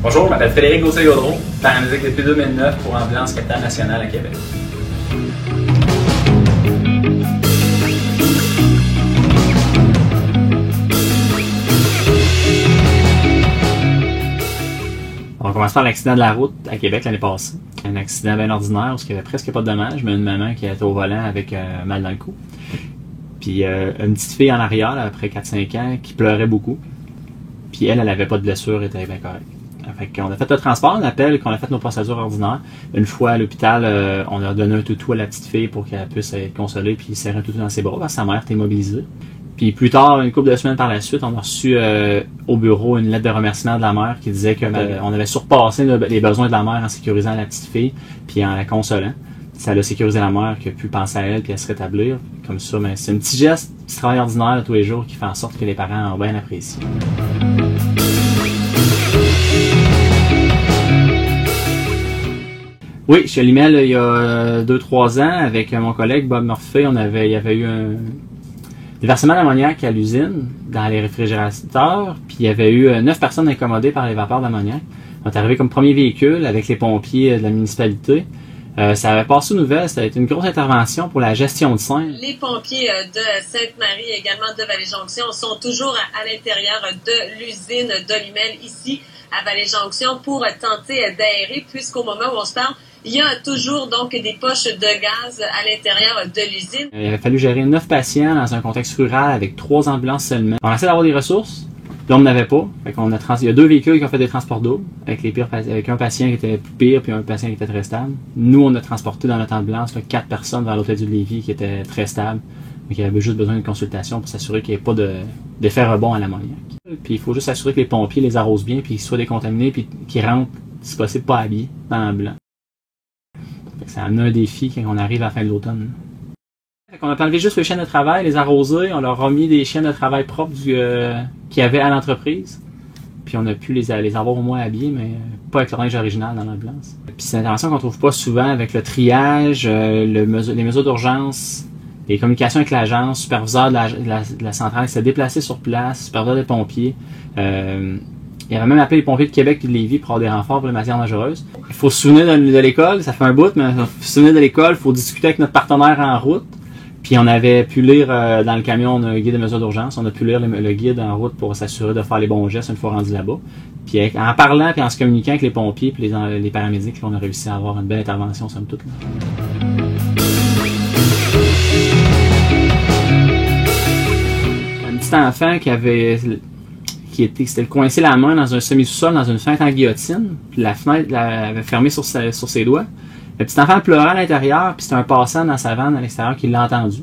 Bonjour, je m'appelle Frédéric Gauthier-Gaudreau, paramédic depuis 2009 pour Ambulance Capitale Nationale à Québec. On commence par l'accident de la route à Québec l'année passée. Un accident bien ordinaire où il n'y avait presque pas de dommages, mais une maman qui était au volant avec mal dans le cou. Puis une petite fille en arrière, là, après 4-5 ans, qui pleurait beaucoup. Puis elle n'avait pas de blessure, elle était bien correcte. Fait qu'on a fait le transport, on appelle, qu'on a fait nos procédures ordinaires. Une fois à l'hôpital, on a donné un toutou à la petite fille pour qu'elle puisse être consolée, puis serrer un toutou dans ses bras parce que sa mère était immobilisée. Puis plus tard, une couple de semaines par la suite, on a reçu au bureau une lettre de remerciement de la mère qui disait qu'on avait surpassé les besoins de la mère en sécurisant la petite fille puis en la consolant. Ça a sécurisé la mère qui a pu penser à elle puis à se rétablir. Comme ça, mais c'est un petit geste, un petit travail ordinaire de tous les jours qui fait en sorte que les parents ont bien apprécié. Oui, je suis allumé il y a 2-3 ans avec mon collègue Bob Murphy. Il y avait eu un déversement d'ammoniac à l'usine, dans les réfrigérateurs, puis il y avait eu 9 personnes incommodées par les vapeurs d'ammoniac. On est arrivé comme premier véhicule avec les pompiers de la municipalité. Ça avait passé aux nouvelles, ça a été une grosse intervention pour la gestion de scène. Les pompiers de Sainte-Marie et également de Vallée-Jonction sont toujours à l'intérieur de l'usine d'Olymel ici à Vallée-Jonction pour tenter d'aérer, puisqu'au moment où on se parle, il y a toujours donc des poches de gaz à l'intérieur de l'usine. Il avait fallu gérer 9 patients dans un contexte rural avec 3 ambulances seulement. On essaie d'avoir des ressources, puis on n'en avait pas. Fait qu'on il y a 2 véhicules qui ont fait des transports d'eau, avec un patient qui était plus pire puis un patient qui était très stable. Nous, on a transporté dans notre ambulance 4 personnes vers l'hôtel du Lévis qui étaient très stables, mais qui avaient juste besoin d'une consultation pour s'assurer qu'il n'y ait pas d'effet rebond à l'ammoniac. Puis il faut juste s'assurer que les pompiers les arrosent bien, puis qu'ils soient décontaminés, puis qu'ils rentrent, si possible, pas habillés dans l'ambulance. Ça a amené un défi quand on arrive à la fin de l'automne. On a enlevé juste les chiens de travail, les arrosés, on leur a mis des chiens de travail propres qu'il y avait à l'entreprise. Puis on a pu les avoir au moins habillés, mais pas avec le linge original dans l'ambulance. Puis c'est une intervention qu'on trouve pas souvent avec le triage, les mesures d'urgence, les communications avec l'agence, superviseur de la centrale qui s'est déplacé sur place, superviseur des pompiers. Il avait même appelé les pompiers de Québec et de Lévis pour avoir des renforts pour les matières dangereuses. Il faut se souvenir de l'école, ça fait un bout, mais il faut se souvenir de l'école, il faut discuter avec notre partenaire en route. Puis on avait pu lire dans le camion, on a un guide de mesures d'urgence, on a pu lire le guide en route pour s'assurer de faire les bons gestes une fois rendu là-bas. Puis en parlant et en se communiquant avec les pompiers et les paramédics, on a réussi à avoir une belle intervention somme toute. Un petit enfant s'était coincé la main dans un semi-sous-sol, dans une fenêtre en guillotine, puis la fenêtre l'avait fermée sur ses doigts. Le petit enfant pleurait à l'intérieur, puis c'était un passant dans sa vanne à l'extérieur qui l'a entendu.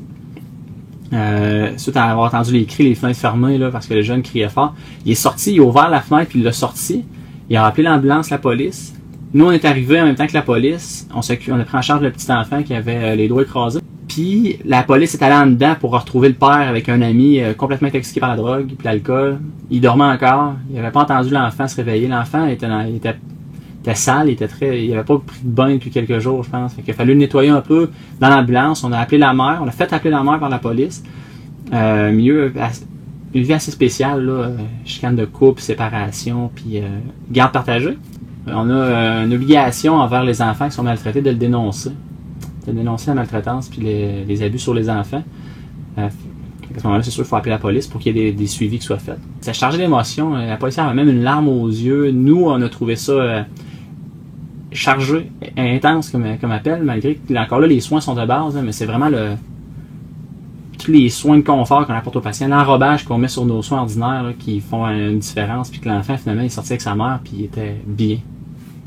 Suite à avoir entendu les cris, les fenêtres fermées, là, parce que le jeune criait fort, il est sorti, il a ouvert la fenêtre, puis il l'a sorti. Il a appelé l'ambulance, la police. Nous, on est arrivés en même temps que la police. On a pris en charge le petit enfant qui avait les doigts écrasés. Puis la police est allée en dedans pour retrouver le père avec un ami complètement intoxiqué par la drogue puis l'alcool. Il dormait encore. Il n'avait pas entendu l'enfant se réveiller. L'enfant était sale, il n'avait pas pris de bain depuis quelques jours, je pense. Fait qu'il a fallu le nettoyer un peu dans l'ambulance. On a appelé la mère. On a fait appeler la mère par la police. Une vie assez spéciale, là, chicane de couple, séparation, puis garde partagée. On a une obligation envers les enfants qui sont maltraités de le dénoncer. De dénoncer la maltraitance puis les abus sur les enfants. À ce moment-là, c'est sûr qu'il faut appeler la police pour qu'il y ait des suivis qui soient faits. Ça chargé d'émotion. La policière avait même une larme aux yeux. Nous, on a trouvé ça chargé, intense comme appel, malgré que encore là, les soins sont de base, hein, mais c'est vraiment tous les soins de confort qu'on apporte aux patients, l'enrobage qu'on met sur nos soins ordinaires là, qui font une différence, puis que l'enfant, finalement, il est sorti avec sa mère, puis il était bien.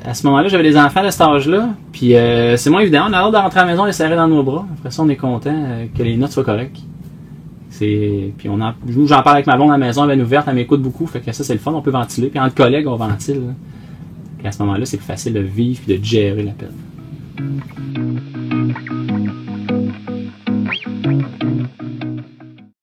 À ce moment-là, j'avais des enfants de cet âge-là, puis c'est moins évident. On a hâte de rentrer à la maison et les serrer dans nos bras. Après ça, on est content que les notes soient correctes. Puis j'en parle avec ma blonde à la maison, elle est ouverte, elle m'écoute beaucoup, fait que ça, c'est le fun, on peut ventiler. Puis entre collègues, on ventile. Puis à ce moment-là, c'est plus facile de vivre et de gérer la peine.